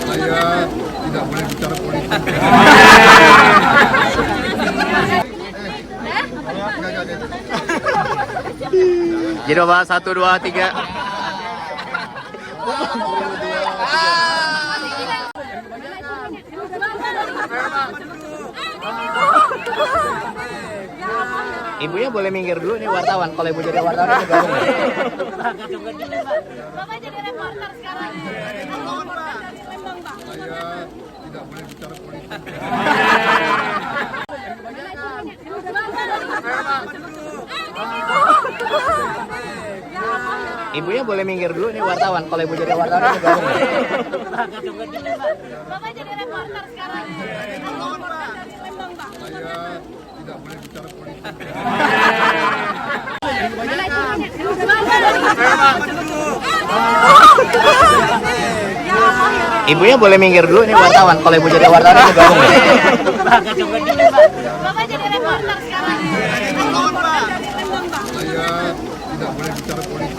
Saya tidak boleh bicara politik. Jadi Bapak 1, 2, 3. Ibunya boleh minggir dulu nih wartawan. Kalau ibu jadi wartawan ini gabung. Bapak jadi reporter sekarang. Saya tidak boleh bicara politik. Bapak Ibunya boleh minggir dulu nih wartawan. Kalau ibu jadi wartawan ini gabung. Bapak jadi reporter sekarang. Saya tidak boleh bicara politik. Ibunya boleh minggir dulu nih wartawan. Kalau ibu jadi wartawan ini gabung. Bapak jadi reporter sekarang. Saya tidak boleh bicara politik.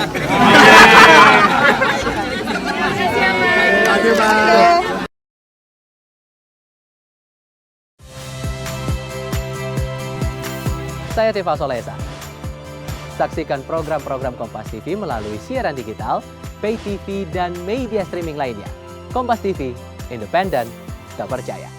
Saya Tifa Solesa. Saksikan program-program Kompas TV melalui siaran digital, pay TV, dan media streaming lainnya. Kompas TV, independen, terpercaya.